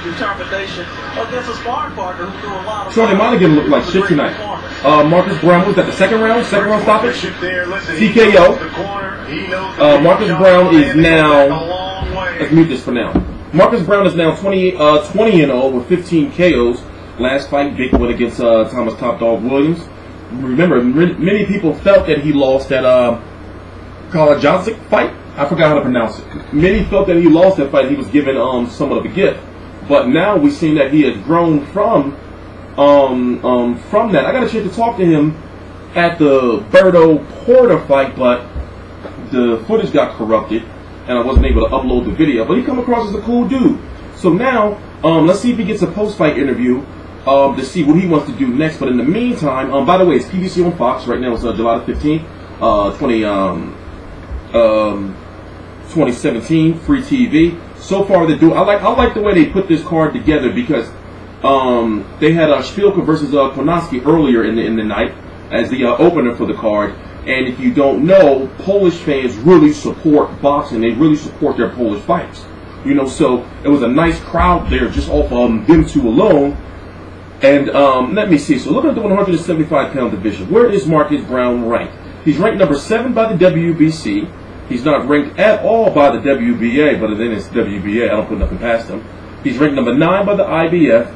determination against a sparring partner who threw a lot of. Shawnee Monaghan looked like shit tonight. Marcus Browne was at the second round stoppage. TKO. Marcus Browne is now. Let's mute this for now. Marcus Browne is now 20-0 with 15 KOs. Last fight, big win against Thomas Top Dog Williams. Remember, many people felt that he lost that Kalajazic fight. I forgot how to pronounce it. Many felt that he lost that fight. He was given somewhat of a gift, but now we've seen that he has grown from that. I got a chance to talk to him at the Berto Porter fight, but the footage got corrupted, and I wasn't able to upload the video. But he come across as a cool dude. So now, let's see if he gets a post-fight interview to see what he wants to do next. But in the meantime, by the way, it's PBC on Fox right now. It's July the 15th, 2017, free TV. So far, they do. I like the way they put this card together because they had Spielka versus Konoski earlier in the night as the opener for the card. And if you don't know, Polish fans really support boxing. They really support their Polish fighters. You know, so it was a nice crowd there just off them two alone. And let me see. So looking at the 175-pound division, where is Marcus Browne ranked? He's ranked number 7 by the WBC. He's not ranked at all by the WBA, but then it's WBA. I don't put nothing past him. He's ranked number 9 by the IBF.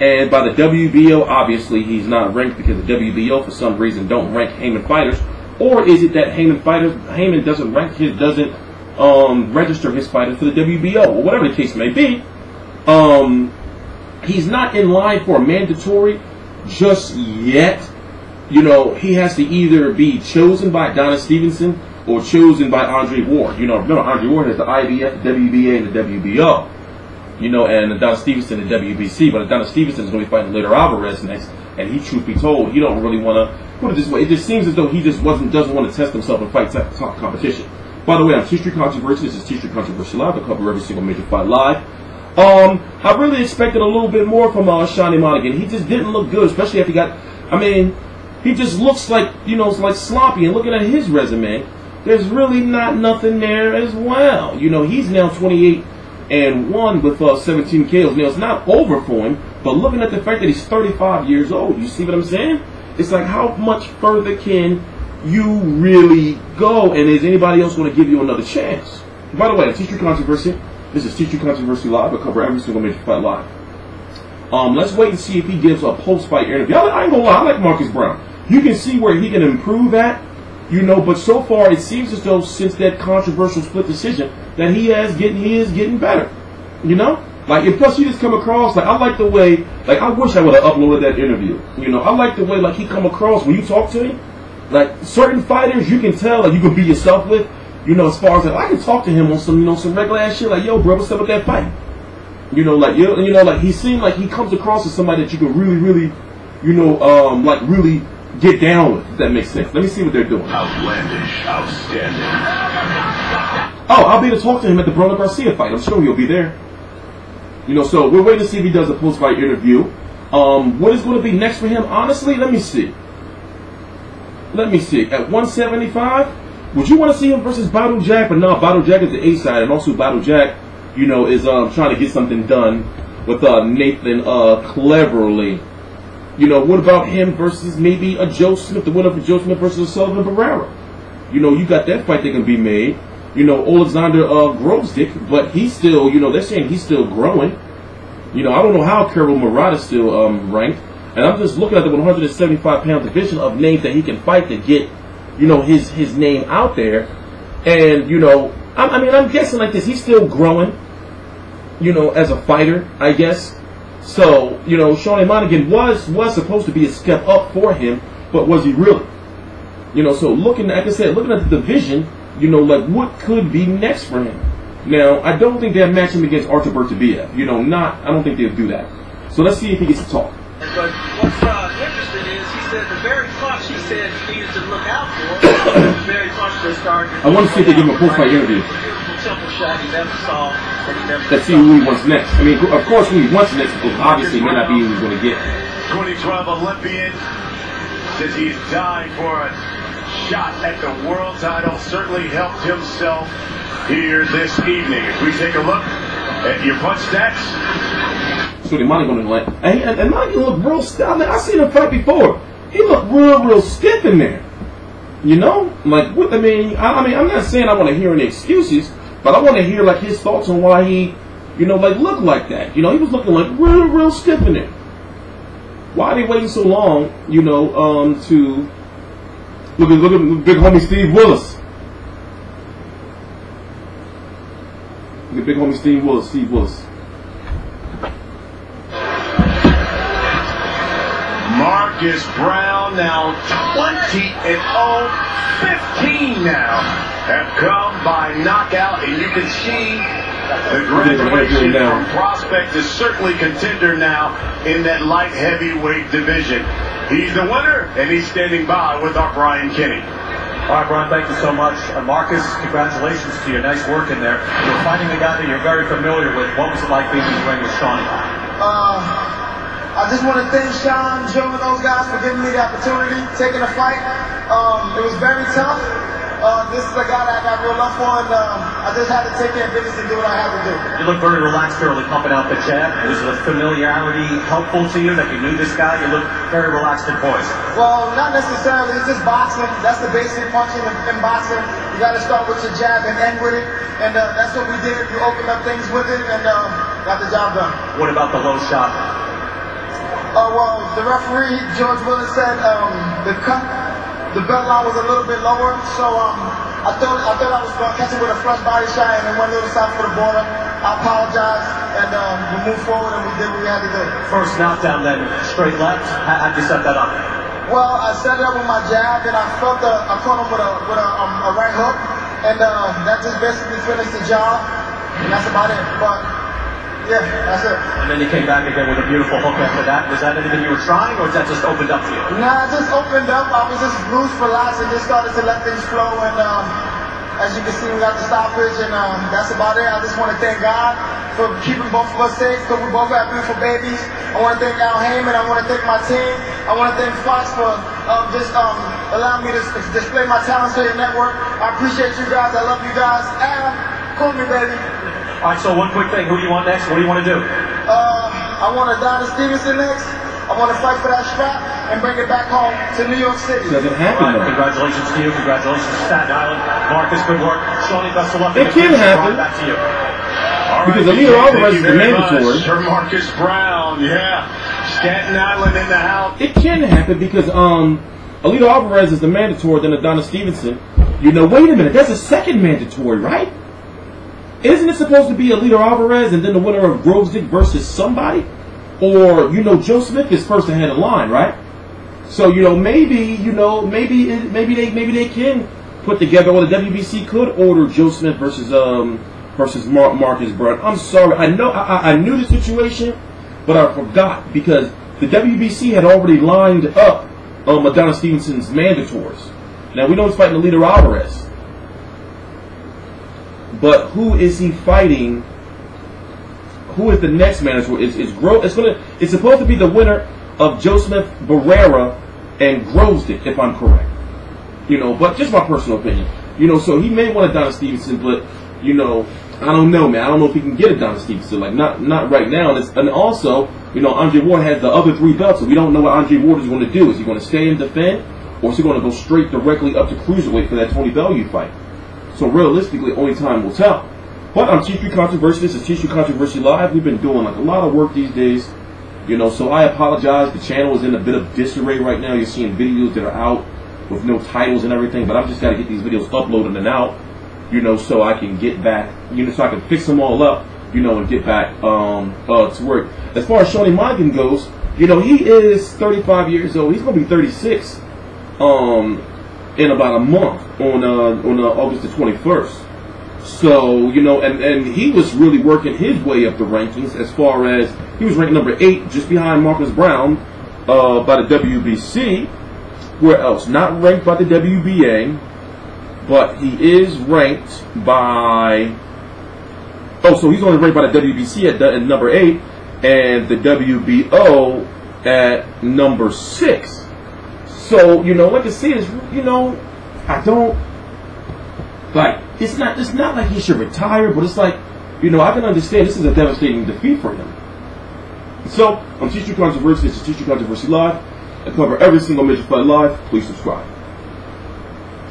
And by the WBO, obviously, he's not ranked because the WBO, for some reason, don't rank Heyman fighters. Or is it that Heyman doesn't register his fighters for the WBO, or whatever the case may be. He's not in line for a mandatory just yet. You know, he has to either be chosen by Adonis Stevenson or chosen by Andre Ward. You know, remember, Andre Ward has the IBF, the WBA, and the WBO. You know, and Adonis Stevenson, the WBC. But Adonis Stevenson is going to be fighting later Alvarez next. And he, truth be told, he don't really want to put it this way. It just seems as though he just doesn't want to test himself and fight top competition. By the way, I'm T-Street Controversy. This is T-Street Controversy Live. I cover every single major fight live. I really expected a little bit more from Shawnee Monaghan. He just didn't look good, especially after he got. I mean, he just looks like, you know, like sloppy. And looking at his resume, there's really nothing there as well. You know, he's now 28-1 with 17 KOs. Now it's not over for him, but looking at the fact that he's 35 years old, you see what I'm saying? It's like, how much further can you really go? And is anybody else going to give you another chance? By the way, T-Street Controversy. This is T-Street Controversy Live. I cover every single major fight live. Let's wait and see if he gives a post-fight interview. I ain't gonna lie, I like Marcus Browne. You can see where he can improve at, you know, but so far it seems as though since that controversial split decision that he is getting better. You know? Like, and plus he just come across, like, I like the way, like, I wish I would have uploaded that interview. You know, I like the way, like, he come across when you talk to him. Like, certain fighters you can tell, like, you can be yourself with. You know, as far as, like, I can talk to him on some, you know, some regular ass shit, like, yo, bro, what's up with that fight? You know, like, you know, like, he seemed like he comes across as somebody that you can really, you know, like, really get down with, if that makes sense. Let me see what they're doing. Outlandish, outstanding. Oh, I'll be able to talk to him at the Browne Garcia fight. I'm sure he'll be there. You know, so we're waiting to see if he does a post-fight interview. What is going to be next for him? Honestly, let me see. At 175, would you want to see him versus Badu Jack? But no, Badu Jack is the A side, and also Badu Jack, you know, is trying to get something done with Nathan Cleverly. You know, what about him versus maybe a Joe Smith, the winner for Joe Smith versus Sullivan Barrera? You know, you got that fight that can be made. You know, Alexander Grosdick, but he's still, you know, they're saying he's still growing. You know, I don't know how Carol Murat is still ranked. And I'm just looking at the 175-pound division of names that he can fight to get, you know, his name out there. And, you know, I mean, I'm guessing like this. He's still growing, you know, as a fighter, I guess. So, you know, Shawnee Monaghan was supposed to be a step up for him, but was he really? You know, so looking, like I said, looking at the division, you know, like what could be next for him? Now, I don't think they'll match him against Artur Beterbiev. You know, I don't think they'll do that. So let's see if he gets to talk. But what's interesting is he said the very punch he said he needed to look out for the very punch that started. I want to see if they give him a post-fight interview. Simple shot he never saw. Let's see who he wants next. I mean, of course, who he wants next, because obviously may not be who he's going to get. 2012 Olympian says he's dying for a shot at the world title. Certainly helped himself here this evening. If we take a look at your punch stats, Shorty Monaghan in the lane. And Monaghan looked real stiff. I mean, I seen him fight before. He looked real stiff in there. You know? Like, what, I mean, I'm not saying I want to hear any excuses, but I want to hear, like, his thoughts on why he, you know, like, looked like that. You know, he was looking, like, real stiff in there. Why are they waiting so long, you know, to... Look at big homie Steve Willis. Look at big homie Steve Willis. Marcus Browne now 20-0, 15 now have come by knockout, and you can see the graduation from prospect to certainly contender now in that light heavyweight division. He's the winner, and he's standing by with our Brian Kinney. All right, Brian, thank you so much. Marcus, congratulations to you. Nice work in there. You're fighting a guy that you're very familiar with. What was it like being in the ring with Shawnee? I just want to thank Sean, Joe, and those guys for giving me the opportunity, taking the fight. It was very tough. This is a guy that I got real love for, and I just had to take care of business and do what I had to do. You look very relaxed early, pumping out the jab. Was the familiarity helpful to you, that you knew this guy? You look very relaxed and poised. Well, not necessarily. It's just boxing. That's the basic punching in boxing. You got to start with your jab and end with it, and that's what we did. We opened up things with it, and got the job done. What about the low shot? Well, the referee, George Willis, said the belt line was a little bit lower, so I thought I was going to catch it with a flush body shot, and then went a little south for the border. I apologize, and we moved forward, and we did what we had to do. First knockdown, then straight left. How'd you set that up? Well, I set it up with my jab, and I caught him with a right hook, and that just basically finished the job, and that's about it. But yeah, that's it. And then you came back again with a beautiful hook after that. Was that anything you were trying, or was that just opened up to you? Nah, it just opened up. I was just loose, relaxed, and just started to let things flow. And as you can see, we got the stoppage, and that's about it. I just want to thank God for keeping both of us safe, because we both have beautiful babies. I want to thank Al Heyman. I want to thank my team. I want to thank Fox for just allowing me to display my talents to your network. I appreciate you guys. I love you guys. Al, call me, baby. All right, so one quick thing. Who do you want next? What do you want to do? I want Adonis Stevenson next. I want to fight for that strap and bring it back home to New York City. Doesn't happen, though. Congratulations to you. Congratulations to Staten Island. Marcus, good work. Shawnee, best of luck. It can happen. Back to you. Because Alito Alvarez is the mandatory. For Marcus Browne, yeah. Staten Island in the house. It can happen because Alito Alvarez is the mandatory, then Adonis Stevenson. You know, wait a minute, there's a second mandatory, right? Isn't it supposed to be Alito Alvarez and then the winner of Grovesdick versus somebody? Or, you know, Joe Smith is first ahead of line, right? So, you know, maybe they can put together, or the WBC could order Joe Smith versus Marcus Browne. I'm sorry, I knew the situation, but I forgot because the WBC had already lined up Adonis Stevenson's mandatories. Now we know he's fighting Alito Alvarez. But who is he fighting? Who is the next manager? It's supposed to be the winner of Joe Smith, Barrera, and Grovesdick, if I'm correct. You know, but just my personal opinion. You know, so he may want Adonis Stevenson, but you know, I don't know, man. I don't know if he can get Adonis Stevenson. Like not right now. And also, you know, Andre Ward has the other 3 belts, so we don't know what Andre Ward is going to do. Is he going to stay and defend, or is he going to go straight directly up to cruiserweight for that Tony Bellew fight? So realistically, only time will tell. But I'm T3 Controversy. This is T3 Controversy Live. We've been doing like a lot of work these days. You know, so I apologize. The channel is in a bit of disarray right now. You're seeing videos that are out with no titles and everything. But I've just got to get these videos uploaded and out, you know, so I can get back, you know, so I can fix them all up, you know, and get back to work. As far as Shawnee Monaghan goes, you know, he is 35 years old. He's going to be 36 in about a month on August the 21st. So, you know, and he was really working his way up the rankings as far as he was ranked number 8, just behind Marcus Browne by the WBC. Where else? Not ranked by the WBA, but he is ranked by... Oh, so he's only ranked by the WBC at number 8 and the WBO at number 6. So, you know, like I said, you know, I don't... Like, it's not like he should retire, but it's like, you know, I can understand this is a devastating defeat for him. So, on Teach You Controversy, it's Teach You Controversy Live. I cover every single major fight live. Please subscribe.